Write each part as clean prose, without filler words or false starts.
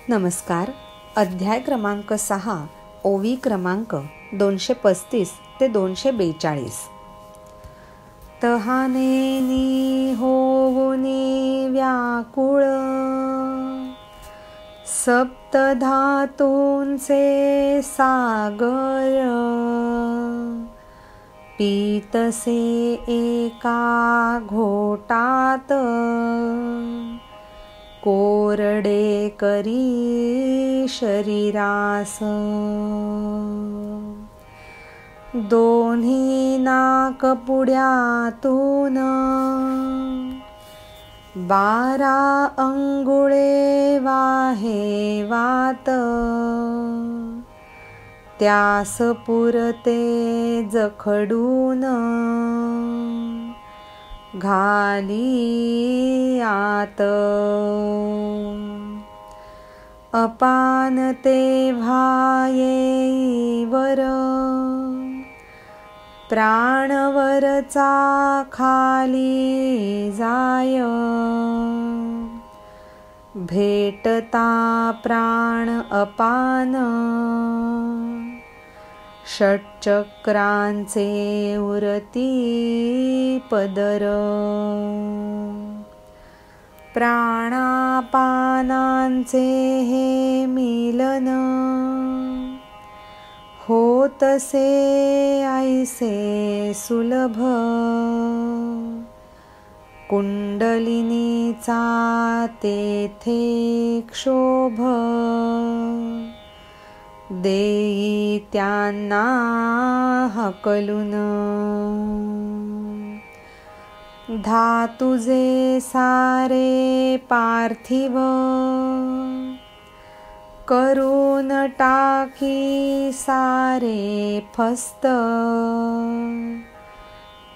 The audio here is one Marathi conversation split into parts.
नमस्कार. अध्याय क्रमांक 6, ओवी क्रमांक 235 ते 242. तहानेनी होऊनी व्याकुळ, सप्तधातूंचे सागर, पीतसे एका घोटात, कोरडे करी शरीरास. दोन्ही नाकपुड्यातून 12 अंगुळे वाहे वात, त्यास पुरते जखडून घाली आत. अपान तेव्हा येईवर, प्राणवरचा खाली जाय. भेटता प्राण अपान, षट्चक्रांचे उरती पदर. प्राणापानांचे हे मिलन, होतसे ऐसे सुलभ. कुंडलिनीचा तेथे क्षोभ, देई त्यांना हकलून. धातुजे सारे पार्थिव, करून टाकी सारे फस्त.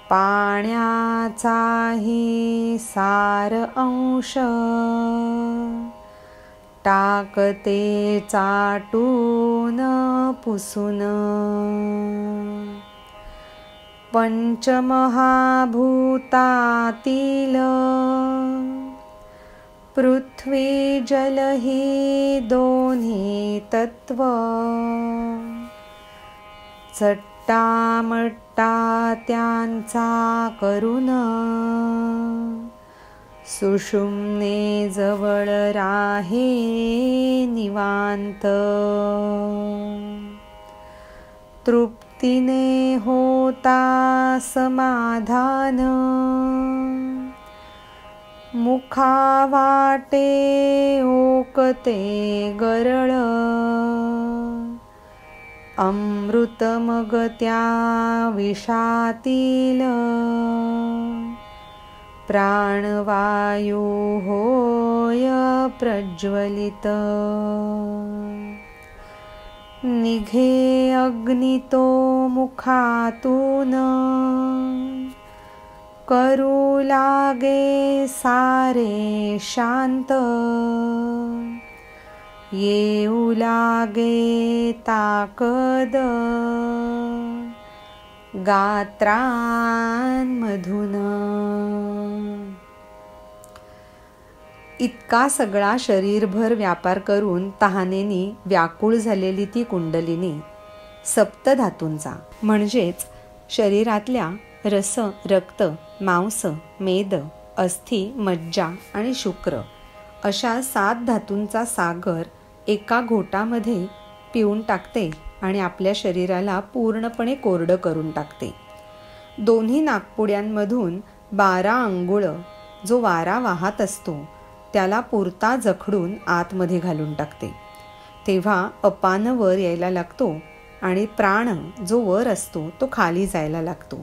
पाण्याचाही सार अंश, टाकते चाटून पुसून. पंचमहाभूतातील, पृथ्वी जल ही दोन्ही तत्व. चट्टामट्टा त्यांचा करून, सुषुम्ने जवळ राहे निवांत. तृप्तीने होता समाधान, मुखा वाटे ओकते गरळ. अमृत मग त्या विषातील, प्राणवायू होय प्रज्वलित. निघे अग्नी तो मुखातून, करू लागे सारे शांत. येऊ लागे ताकद गात्रांमधून. इतका सगळा शरीरभर व्यापार करून तहानेनी व्याकुळ झालेली ती कुंडलिनी सप्तधातूंचा म्हणजेच शरीरातल्या रस, रक्त, मांस, मेद, अस्थि, मज्जा आणि शुक्र अशा 7 धातूंचा सागर एका घोटामध्ये पिऊन टाकते आणि आपल्या शरीराला पूर्णपणे कोरडं करून टाकते. दोन्ही नाकपुड्यांमधून 12 अंगुळ जो वारा वाहत असतो त्याला पुरता जखडून आतमध्ये घालून टाकते. तेव्हा अपान वर यायला लागतो आणि प्राण जो वर असतो तो खाली जायला लागतो.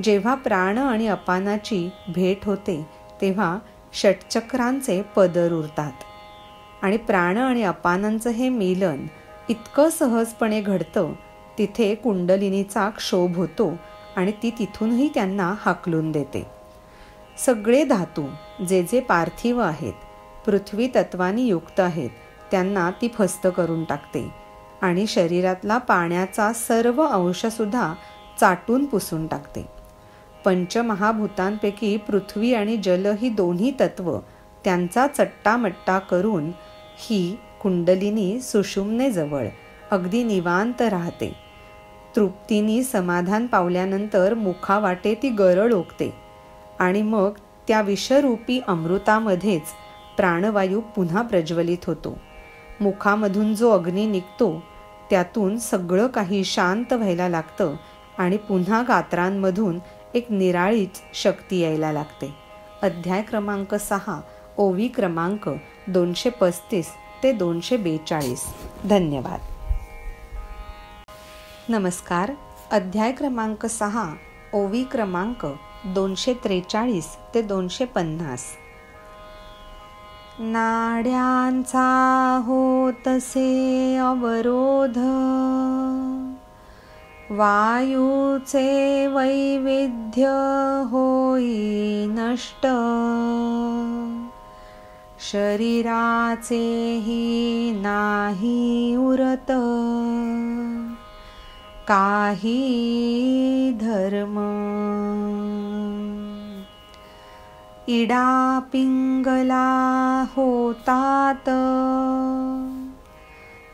जेव्हा प्राण आणि अपानाची भेट होते तेव्हा षट्चक्रांचे पदर उरतात आणि प्राण आणि अपानांचं हे मिलन इतकं सहजपणे घडतं तिथे कुंडलिनीचा क्षोभ होतो आणि ती तिथूनही त्यांना हाकलून देते. सगळे धातू जे जे पार्थिव आहेत, पृथ्वी तत्वानी युक्त आहेत, त्यांना ती फस्त करून टाकते आणि शरीरातला पाण्याचा सर्व अंशसुद्धा चाटून पुसून टाकते. पंचमहाभूतांपैकी पृथ्वी आणि जल ही दोन्ही तत्व त्यांचा चट्टामट्टा करून ही कुंडलिनी सुषुम्नेजवळ अगदी निवांत राहते. तृप्तीनी समाधान पावल्यानंतर मुखावाटे ती गरळ ओकते आणि मग त्या विषरूपी अमृतामध्येच प्राणवायू पुन्हा प्रज्वलित होतो. मुखामधून जो अग्नी निघतो त्यातून सगळं काही शांत व्हायला लागतं आणि पुन्हा गात्रांमधून एक निराळीच शक्ती यायला लागते. अध्याय क्रमांक 6, ओवी क्रमांक 235 ते 242. धन्यवाद. नमस्कार. अध्याय क्रमांक 6, ओवी क्रमांक 243 ते 250. नाड्यांचा होतसे अवरोध, वायूचे वैविध्य होई नष्ट, शरीराचेही नाही उरत काही धर्म. इडा पिंगला होतात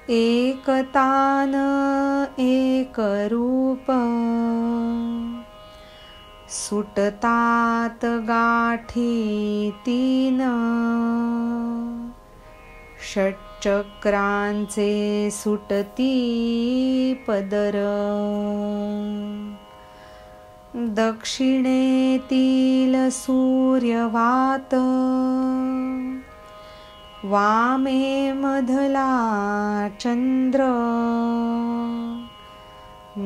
एकतान एक रूप, सुटतात गाठी तीन, षटचक्रांचे सुटती पदर, दक्षिणेतील सूर्यवात, वामे मधला चंद्र,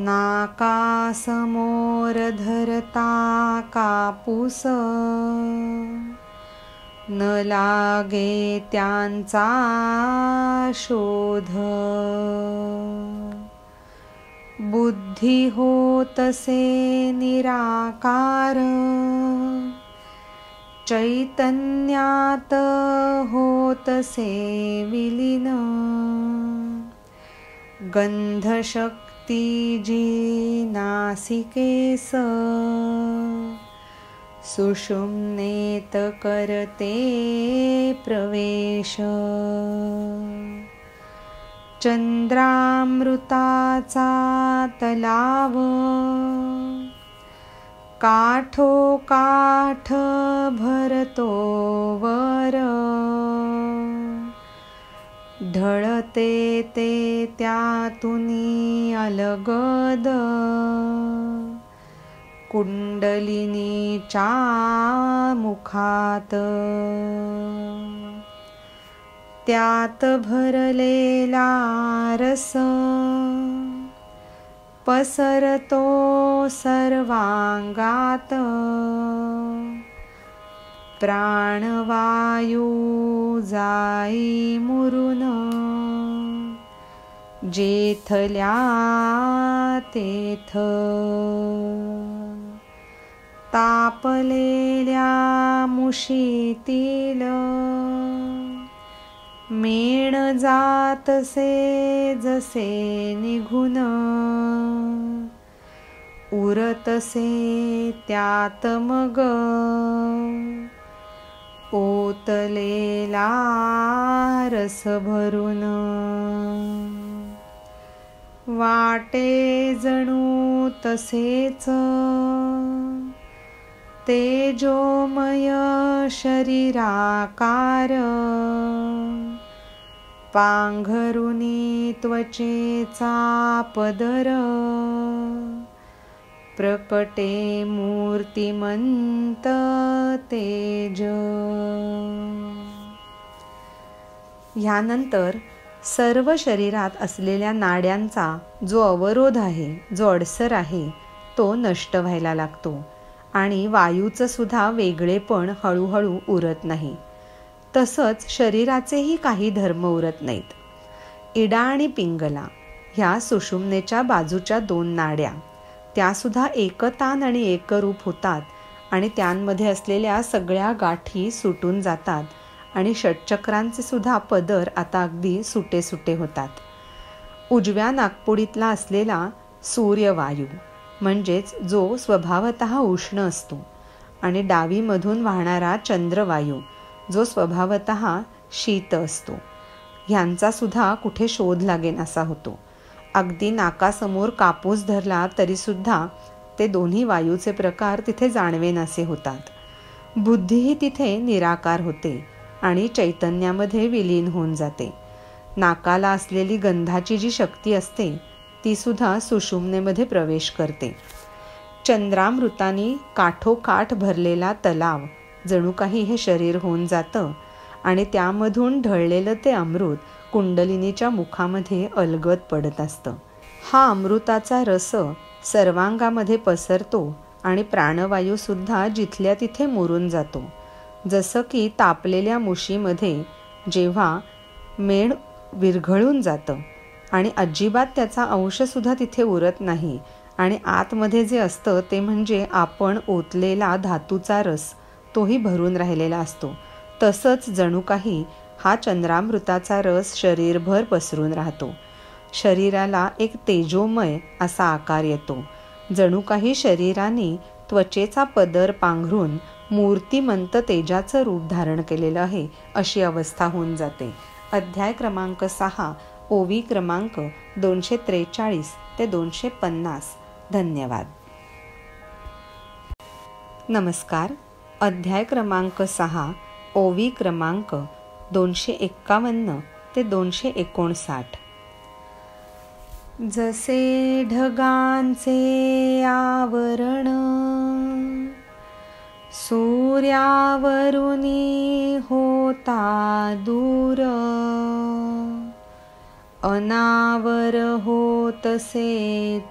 नाकासमोर धरता कापूस, न लागे त्यांचा शोध, बुद्धी होतसे निराकार, चैतन्यात होतसे विलीन, गंधशक्ती जी नासिकेस, सुषुम्नेत करते प्रवेश, चंद्रामृताचा तलाव, काठोकाठ भरतो वर, ढळते ते त्यातुनी अलगद, कुंडलिनीच्या मुखात, त्यात भरलेला रस, पसरतो सर्वांगात, प्राणवायू जाई मुरून, जेथल्या तेथ, तापलेल्या मुशीतील, मेण जातसे जसे निघून, उरतसे त्यात मग, ओतलेला रस भरून, वाटे जणू तसेच तेजोमय शरीराकार, पांघरुनी त्वचेचा पदर, प्रकटे मूर्तिमंत तेज. ह्यानंतर सर्व शरीरात असलेल्या नाड्यांचा जो अवरोध आहे, जो अडसर आहे, तो नष्ट व्हायला लागतो आणि वायूचं सुद्धा वेगळेपण हळूहळू उरत नाही. तसंच शरीराचेही काही धर्म उरत नाहीत. इडा आणि पिंगला ह्या सुषुम्नेच्या बाजूच्या 2 नाड्या, त्यासुद्धा एकतान आणि एकरूप होतात आणि त्यांमध्ये असलेल्या सगळ्या गाठी सुटून जातात आणि षटचक्रांचे सुद्धा पदर आता अगदी सुटे सुटे होतात. उजव्या नाकपुडीतला असलेला सूर्यवायू म्हणजेच जो स्वभावतः उष्ण असतो आणि डावीमधून वाहणारा चंद्रवायू जो स्वभावतः शीत असतो, ह्यांचा सुद्धा कुठे शोध लागेन असा होतो. अगदी नाकासमोर कापूस धरला तरीसुद्धा ते दोन्ही वायूचे प्रकार तिथे जाणवेनासे होतात. बुद्धीही तिथे निराकार होते आणि चैतन्यामध्ये विलीन होऊन जाते. नाकाला असलेली गंधाची जी शक्ती असते ती सुद्धा सुषुम्नेमध्ये प्रवेश करते. चंद्रामृताने काठोकाठ भरलेला तलाव जणू काही हे शरीर होऊन जातं आणि त्यामधून ढळलेलं ते अमृत कुंडलिनीच्या मुखामध्ये अलगद पडत असतं. हा अमृताचा रस सर्वांगामध्ये पसरतो आणि प्राणवायूसुद्धा जिथल्या तिथे मुरून जातो. जसं की तापलेल्या मुशीमध्ये जेव्हा मेण विरघळून जातं आणि अजिबात त्याचा अंशसुद्धा तिथे उरत नाही आणि आतमध्ये जे असतं ते म्हणजे आपण ओतलेला धातूचा रस तोही भरून राहिलेला असतो, तसंच जणू काही हा चंद्रामृताचा रस शरीरभर पसरून राहतो. शरीराला एक तेजोमय असा आकार येतो. जणू काही शरीराने त्वचेचा पदर पांघरून मूर्तिमंत तेजाचं रूप धारण केलेलं आहे अशी अवस्था होऊन जाते. अध्याय क्रमांक 6, ओवी क्रमांक 243 ते 250. धन्यवाद. नमस्कार. अध्याय क्रमांक 6, ओवी क्रमांक 251 ते 259. जसे ढगांचे आवरण सूर्यावरुनी होता दूर, अनावर होतसे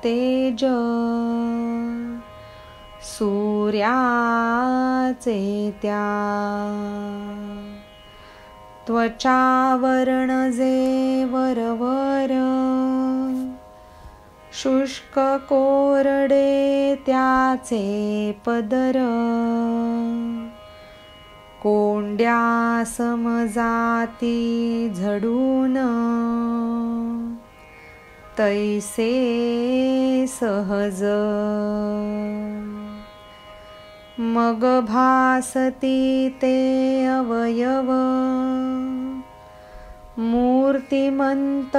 तेज सूर्याचे त्या. त्वचावरण जे वरवर शुष्क कोरडे त्याचे पदर, कोंड्या समजाती झडून तैसे सहज. मग भासती ते अवयव मूर्तिमंत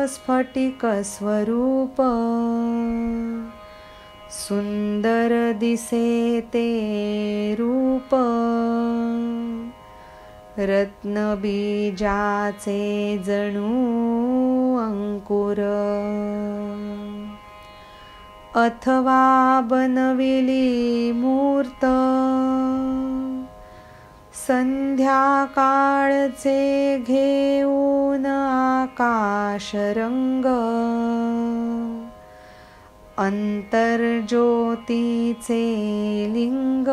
स्फटिक स्वरूप, सुंदर दिसे ते रूप रत्नबीजाचे जणू अंकुर. अथवा बनविली मूर्त संध्याकाळचे घेऊन आकाश रंग, अंतर्ज्योतीचे लिंग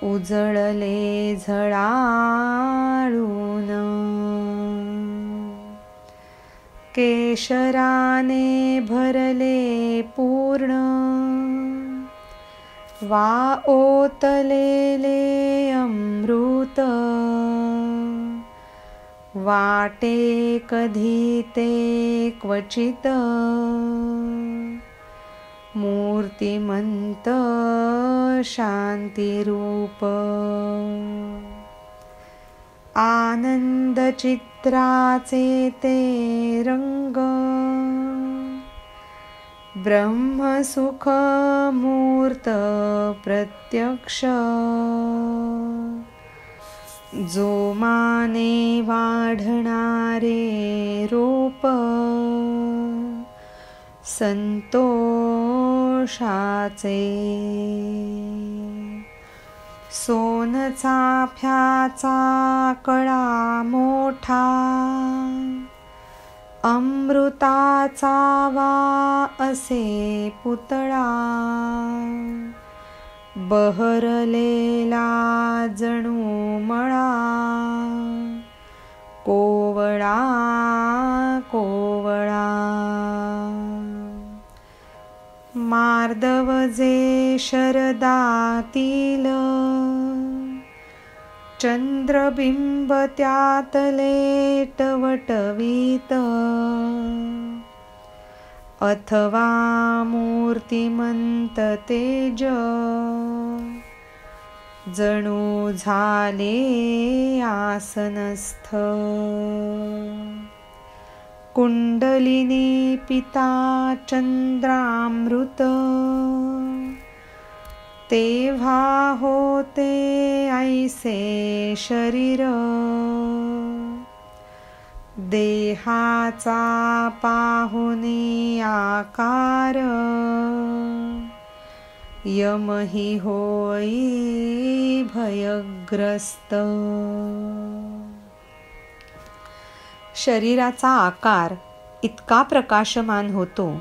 उजळले झळाळून. केशराने भरले पूर्ण वा ओतलेले अमृत, वाटे कधी ते क्वचित मूर्तिमंत शांतिरूप. आनंद चित्राचे ते रंग ब्रह्मसुख मूर्त प्रत्यक्ष, जोमाने वाढणारे रूप संतोषाचे. सोन चाफ्याचा कळा मोठा अमृताचा वा असे पुतळा, बहरलेला जणू मळा कोवळा कोवळा. मार्दव जे शरदातील चंद्रबिंब त्यातले टवटवीत, अथवा मूर्तिमंत तेज जणू झाले आसनस्थ। कुंडलिनी पिता चंद्रामृत, तेव्हा होते ऐसे शरीर। देहाचा पाहुनी आकार, यमही होई भयग्रस्त। शरीराचा आकार इतका प्रकाशमान होतो,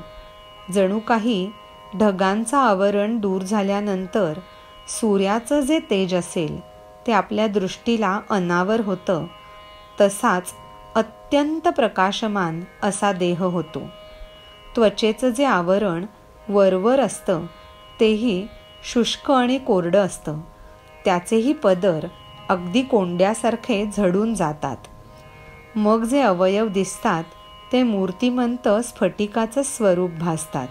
जणू काही ढगांचं आवरण दूर झाल्यानंतर सूर्याचं जे तेज असेल ते आपल्या दृष्टीला अनावर होतं, तसाच अत्यंत प्रकाशमान असा देह होतो। त्वचेचं जे आवरण वरवर असतं तेही शुष्क आणि कोरडं असतं, त्याचेही पदर अगदी कोंड्यासारखे झडून जातात। मग जे अवयव दिसतात ते मूर्तिमंत स्फटिकाचं स्वरूप भासतात।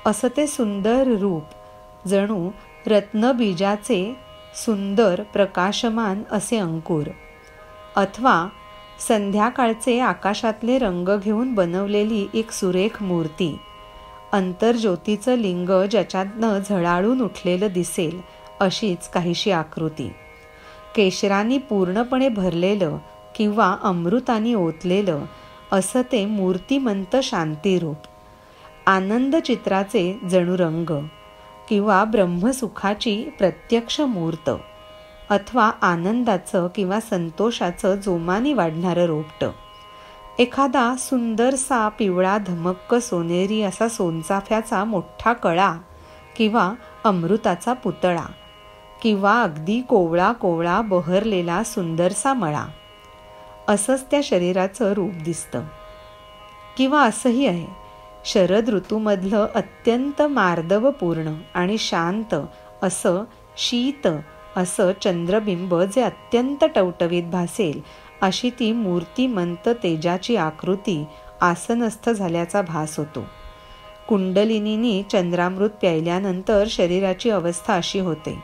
असं ते सुंदर रूप जणू रत्नबीजाचे सुंदर प्रकाशमान असे अंकुर, अथवा संध्याकाळचे आकाशातले रंग घेऊन बनवलेली एक सुरेख मूर्ती, अंतर्ज्योतीचं लिंग ज्याच्यातनं झळाळून उठलेलं दिसेल अशीच काहीशी आकृती। केशरांनी पूर्णपणे भरलेलं किंवा अमृतानी ओतलेलं असं ते मूर्तिमंत शांतिरूप। आनंद चित्राचे जणू रंग, किंवा ब्रह्मसुखाची प्रत्यक्ष मूर्त, अथवा आनंदाचं किंवा संतोषाचं जोमाने वाढणारं रोपटं। एखादा सुंदरसा पिवळा धमक्क सोनेरी असा सोनचाफ्याचा मोठा कळा, किंवा अमृताचा पुतळा, किंवा अगदी कोवळा कोवळा बहरलेला सुंदरसा मळा, असंच त्या शरीराचं रूप दिसतं। किंवा असंही आहे, शरद ऋतूमधलं अत्यंत मार्दवपूर्ण आणि शांत असं शीत असं चंद्रबिंब जे अत्यंत टवटवीत भासेल अशी ती मूर्तिमंत तेजाची आकृती आसनस्थ झाल्याचा भास होतो। कुंडलिनीनी चंद्रामृत प्यायल्यानंतर शरीराची अवस्था अशी होते।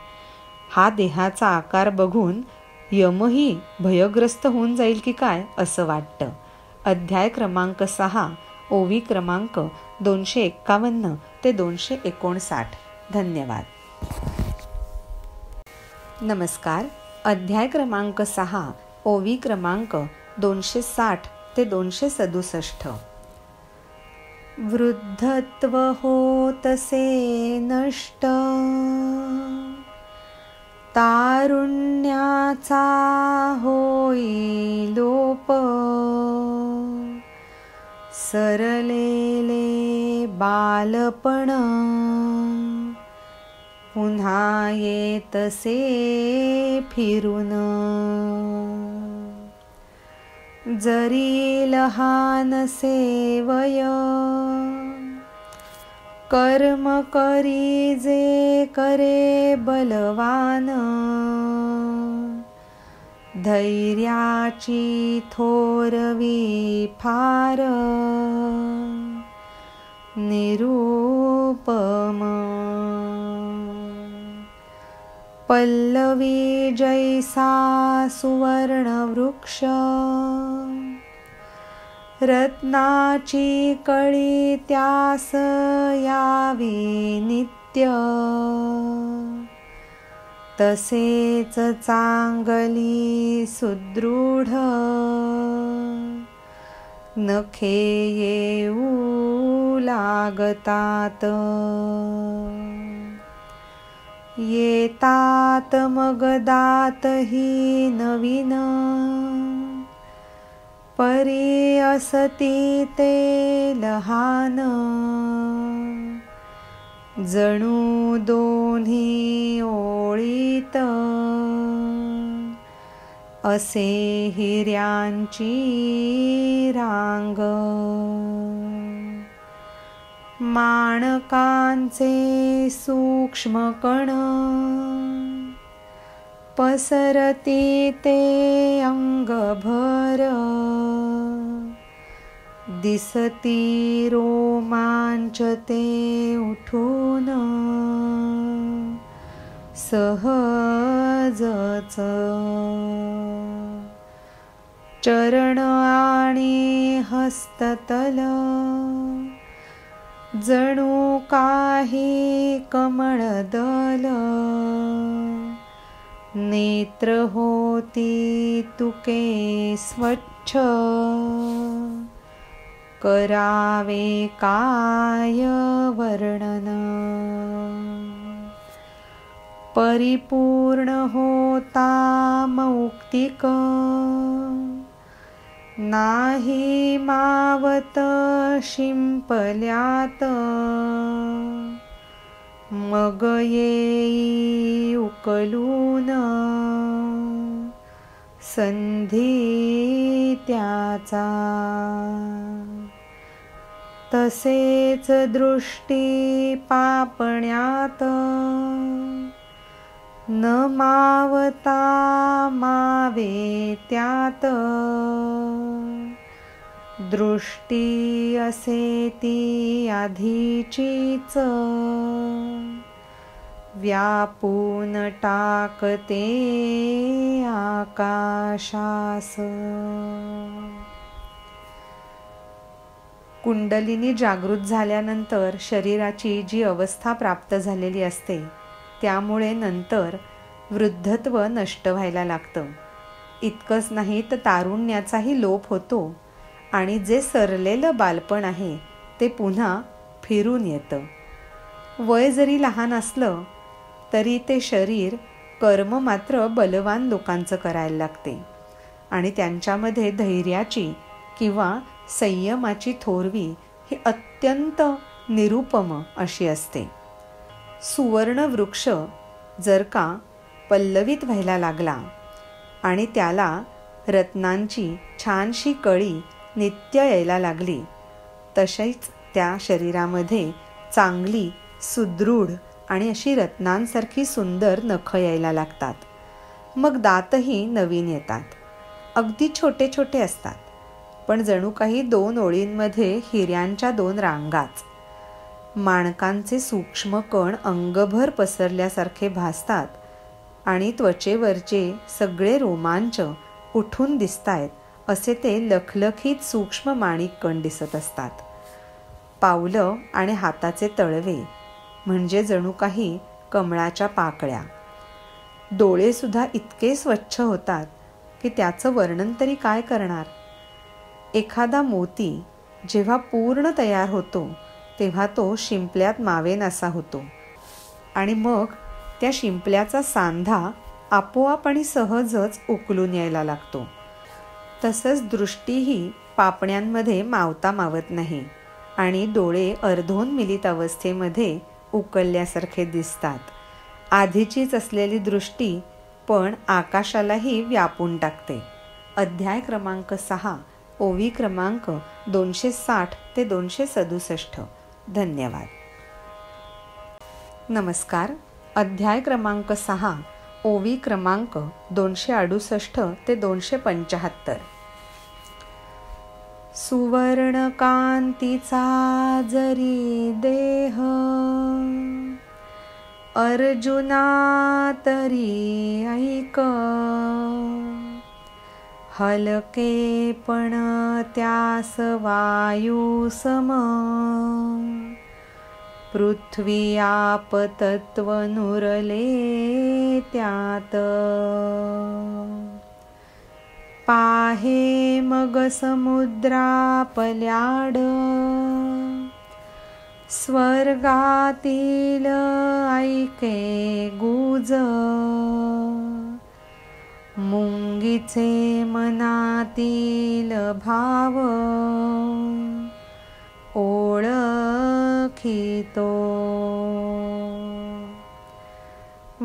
हा देहाचा आकार बघून यमही भयग्रस्त होऊन जाईल की काय असं वाटतं। अध्याय क्रमांक 6, ओवी क्रमांक 251 ते 259। धन्यवाद। नमस्कार। अध्याय क्रमांक 6, ओवी क्रमांक 260 ते 267। वृद्धत्व होतसे नष्ट, तारुण्याचा होई लोप। सरलेले बालपण पुन्हा येतसे फिरून। जरी लहानसे वय, कर्म करी जे करे बलवान। धैर्याची थोरवी फार, निरुपम। पल्लवी जैसा सुवर्ण वृक्ष, रत्नाची कळी त्यास यावी नित्य। तसेच चांगली सुदृढ, नखे येऊ लागतात। येतात मग दात ही नवीन, परी असती ते लहान। जणू दोन्ही ओळीत, असे हिऱ्यांची रांग। माणकांचे सूक्ष्म कण, पसरती ते अंगभर। दिसती रोमांच ते उठून, सहज सहजच चरण आणि हस्ततल जणू काही कमळदल नेत्र होती तुके स्वच्छ करावे काय वर्णन परिपूर्ण होता मौक्तिक नाही मावत शिंपल्यात मग येई उकलून संधी त्याचा तसेच दृष्टी पापण्यात न मावता मावे त्यात दृष्टी असे ती आधीचीच व्यापून टाकते आकाशास. कुंडलिनी जागृत झाल्यानंतर शरीराची जी अवस्था प्राप्त झालेली असते त्यामुळे नंतर वृद्धत्व नष्ट व्हायला लागतं. इतकंच नाही तर तारुण्याचाही लोप होतो आणि जे सरलेलं बालपण आहे ते पुन्हा फिरून येतं. वय जरी लहान असलं तरी ते शरीर कर्म मात्र बलवान लोकांचं करायला लागते आणि त्यांच्यामध्ये धैर्याची किंवा संयमाची थोरवी ही अत्यंत निरुपम अशी असते. सुवर्ण वृक्ष जर का पल्लवित व्हायला लागला आणि त्याला रत्नांची छानशी कळी नित्य यायला लागली तशीच त्या शरीरामध्ये चांगली सुदृढ आणि अशी रत्नांसारखी सुंदर नखं यायला लागतात. मग दातही नवीन येतात. अगदी छोटे छोटे असतात पण जणू काही 2 ओळींमध्ये हिऱ्यांच्या 2 रांगाच. माणकांचे सूक्ष्म कण अंगभर पसरल्यासारखे भासतात आणि त्वचेवरचे सगळे रोमांच उठून दिसतायत असे ते लखलखीत सूक्ष्म माणिक कण दिसत असतात. पावलं आणि हाताचे तळवे म्हणजे जणू काही कमळाच्या पाकळ्या. डोळे सुद्धा इतके स्वच्छ होतात की त्याचं वर्णन तरी काय करणार. एखादा मोती जेव्हा पूर्ण तयार होतो तेव्हा तो शिंपल्यात मावेनासा होतो आणि मग त्या शिंपल्याचा सांधा आपोआप आणि सहजच उकलून यायला लागतो. तसंच दृष्टीही पापण्यांमध्ये मावता मावत नाही आणि डोळे अर्धोन्मिलित अवस्थेमध्ये उकलल्यासारखे दिसतात. आधीचीच असलेली दृष्टी पण आकाशालाही व्यापून टाकते. अध्याय क्रमांक 6 ओवी क्रमांक 260 ते 267. धन्यवाद. नमस्कार. अध्याय क्रमांक 6 ओवी क्रमांक 268 ते 275. सुवर्ण कांतीचा जरी देह अर्जुना तरी ऐक हलके पण त्यास वायू सम पृथ्वी आप तत्व नुरले त्यात पाहे मग समुद्रा पल्याड स्वर्गातील ऐके गुज मुंगीचे मनातील भाव ओळखितो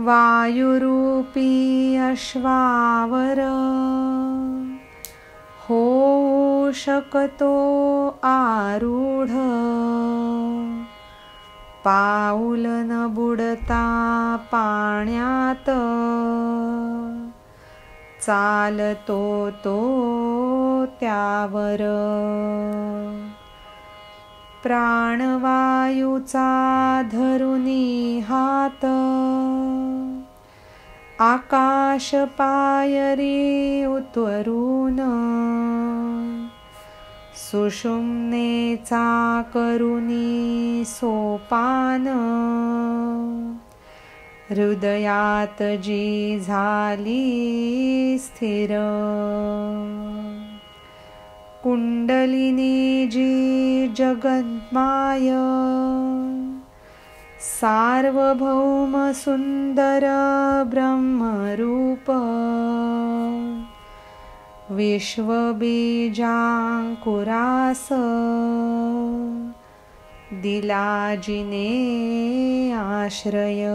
वायुरूपी अश्वावर होऊ शकतो आरूढ पाऊल न बुडता पाण्यात चालतो तो त्यावर प्राणवायूचा धरुनी हात आकाश पायरी उतरून सुषुम्नेचा करुणी सोपान हृदयात जी झाली स्थिर कुंडलिनी जी जगन्माय सार्वभौम सुंदर ब्रह्मरूप विश्वबीजांकुरास दिला जिने आश्रय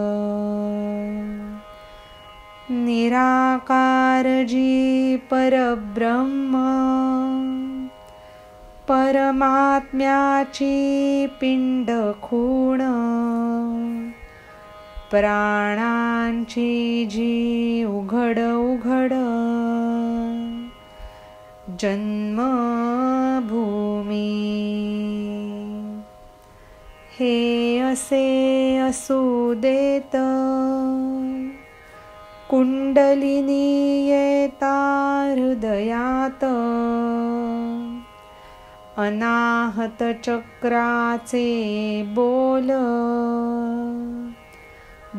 निराकार जी परब्रह्म परमात्म्याची पिंड खूण प्राणांची जी उघड उघड जन्मभूमी हे असे असू देत कुंडलिनी येता हृदयात अनाहत चक्राचे बोल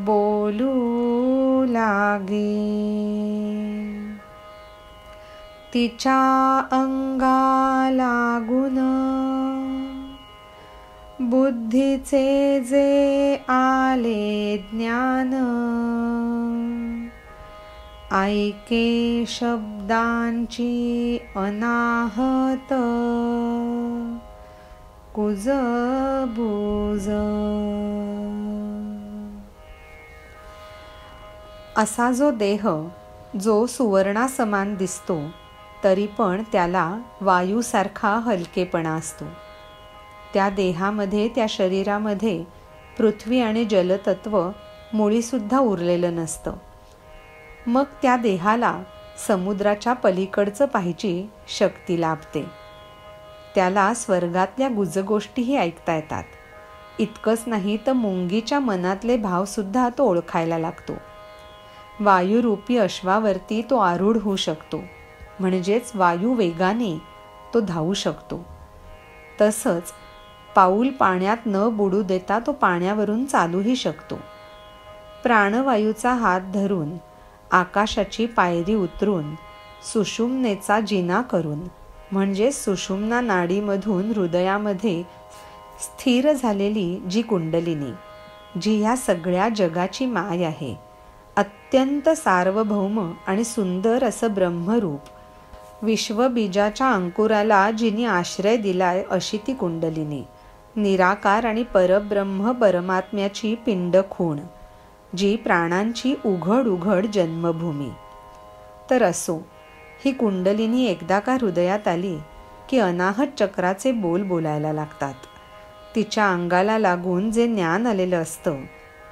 बोलू लागे तिच्या अंगा लागून बुद्धीचे जे आले ज्ञान ऐके शब्दांची अनाहत कुजबुज असा जो देह जो सुवर्णासमान दिसतो तरी पण त्याला वायूसारखा हलकेपणा असतो. त्या देहामध्ये त्या शरीरामध्ये पृथ्वी आणि जलतत्व मुळीसुद्धा उरलेलं नसतं. मग त्या देहाला समुद्राच्या पलीकडचं पाहायची शक्ती लाभते. त्याला स्वर्गातल्या गुजगोष्टीही ऐकता येतात. इतकंच नाही तर मुंगीच्या मनातले भावसुद्धा तो ओळखायला लागतो. वायुरूपी अश्वावरती तो आरूढ होऊ शकतो, म्हणजेच वायू वेगाने तो धावू शकतो. तसंच पाऊल पाण्यात न बुडू देता तो पाण्यावरून चालूही शकतो. प्राणवायूचा हात धरून आकाशाची पायरी उतरून सुषुम्नेचा जिना करून म्हणजे सुषुम्ना नाडीमधून हृदयामध्ये स्थिर झालेली जी कुंडलिनी, जी ह्या सगळ्या जगाची माय आहे, अत्यंत सार्वभौम आणि सुंदर असं ब्रह्मरूप, विश्वबीजाच्या अंकुराला जिने आश्रय दिलाय अशी ती कुंडलिनी, निराकार आणि परब्रह्म परमात्म्याची पिंड खूण, जी प्राणांची उघड उघड जन्मभूमी. तर असो, ही कुंडलिनी एकदा का हृदयात आली की अनाहत चक्राचे बोल बोलायला लागतात. तिच्या अंगाला लागून जे ज्ञान आलेलं असतं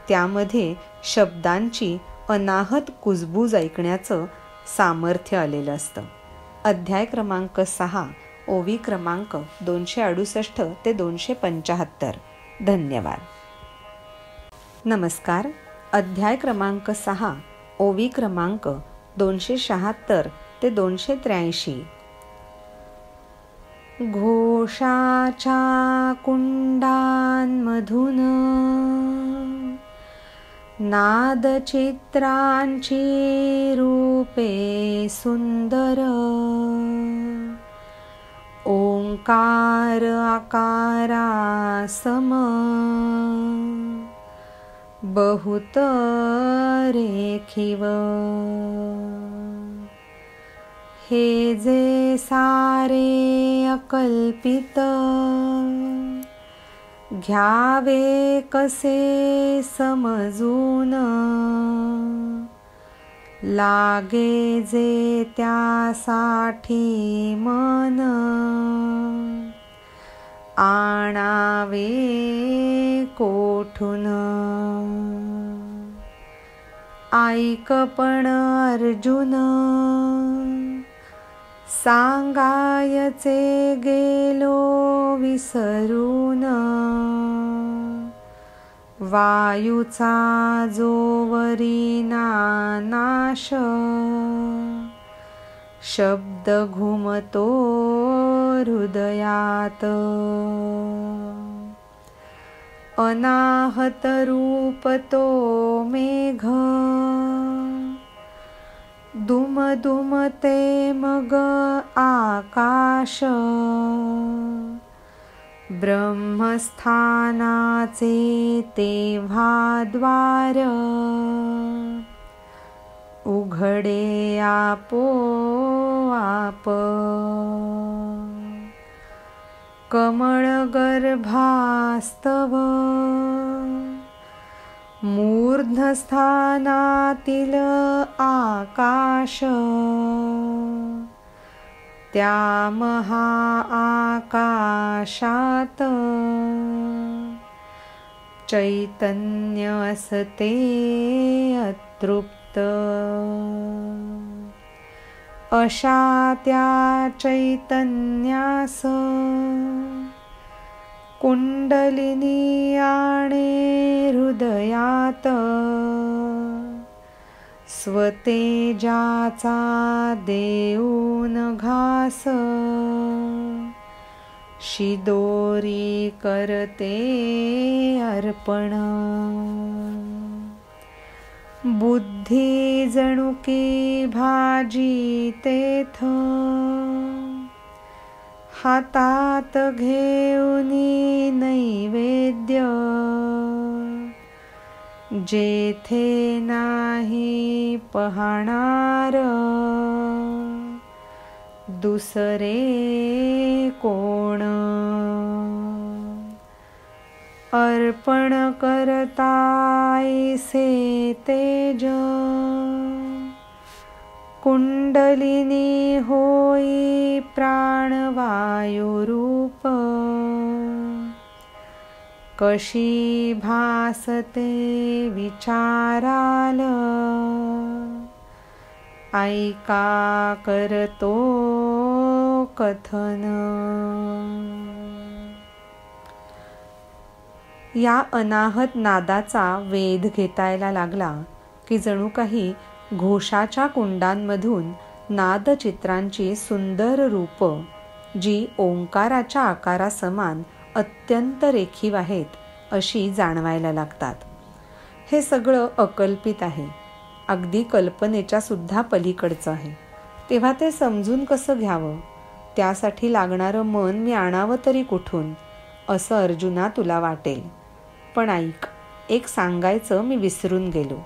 त्यामध्ये शब्दांची अनाहत कुजबूज ऐकण्याचं सामर्थ्य आलेलं असतं. अध्याय क्रमांक 6, ओवी क्रमांक 268 ते 275. धन्यवाद. नमस्कार. अध्याय क्रमांक 6, ओवी क्रमांक 276 ते 283. घोषाच्या कुंडांमधून नादचित्रांची रूपे सुंदर ओंकार आकारा सम बहुत रेखीव हे जे सारे अकल्पित घ्यावे कसे समजून लागे जे त्यासाठी मन आणावे कोठून ऐक पण अर्जुन सांगायचे गेलो विसरून वायूचा जोवरीना नाश, शब्द घुमतो हृदयात. अनाहत रूप तो मेघ, दुमदुमते मग आकाश. ब्रह्मस्थानाचे तेव्हा द्वार, उघडे आपोआप. कमळगर्भास्तव, मूर्ध्नस्थानातील आकाश. त्या महाआकाशात चैतन्य असते अतृप्त. अशा त्या चैतन्यास कुंडलिनी आणे हृदयात. स्वतेजाचा देऊन घास, शिदोरी करते अर्पण. बुद्धी जणुकी भाजी तेथ, हातात घेऊनी नैवेद्य. जेथे नाही पाहणार दुसरे कोण. अर्पण करतायसे तेज, कुंडलिनी होई प्राणवायुरूप. कशी भासते विचाराल, ऐका करतो कथन. या अनाहत नादाचा वेध घेतायला लागला की जणू काही घोषाच्या कुंडांमधून नादचित्रांची सुंदर रूप, जी ओंकाराच्या आकारासमान अत्यंत रेखीव आहेत, अशी जाणवायला लागतात. हे सगळं अकल्पित आहे, अगदी कल्पनेच्या सुद्धा पलीकडचं आहे. तेव्हा ते समजून कसं घ्यावं, त्यासाठी लागणारं मन मी आणावं तरी कुठून, असं अर्जुना तुला वाटेल. पण ऐक, एक सांगायचं मी विसरून गेलो.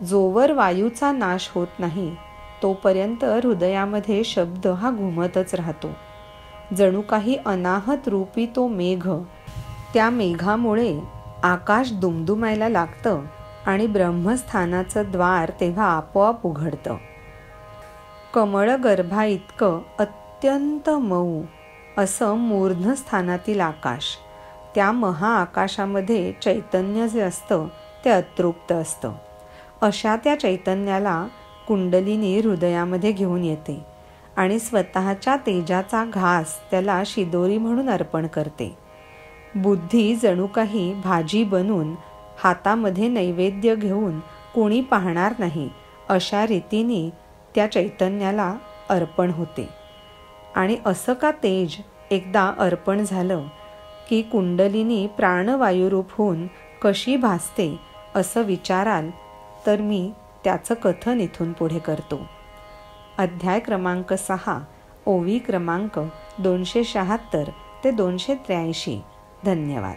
जोवर वायूचा नाश होत नाही तोपर्यंत हृदयामध्ये शब्द हा घुमतच राहतो. जणू काही अनाहत रूपी तो मेघ, त्या मेघामुळे आकाश दुमदुमायला लागतं आणि ब्रह्मस्थानाचं द्वार तेव्हा आपोआप उघडतं. कमळगर्भा इतकं अत्यंत मऊ असं मूर्ध्नस्थानातील आकाश, त्या महाआकाशामध्ये चैतन्य जे असतं ते अतृप्त असतं. अशा त्या चैतन्याला कुंडलिनी हृदयामध्ये घेऊन येते आणि स्वतःच्या तेजाचा घास त्याला शिदोरी म्हणून अर्पण करते. बुद्धी जणू काही भाजी बनून हातामध्ये नैवेद्य घेऊन कोणी पाहणार नाही अशा रीतीने त्या चैतन्याला अर्पण होते. आणि असं का तेज एकदा अर्पण झालं की कुंडलिनी प्राणवायुरूप होऊन कशी भासते असं विचाराल तर मी त्याचं कथन इथून पुढे करतो. अध्याय क्रमांक 6, ओवी क्रमांक 276 ते 283. धन्यवाद.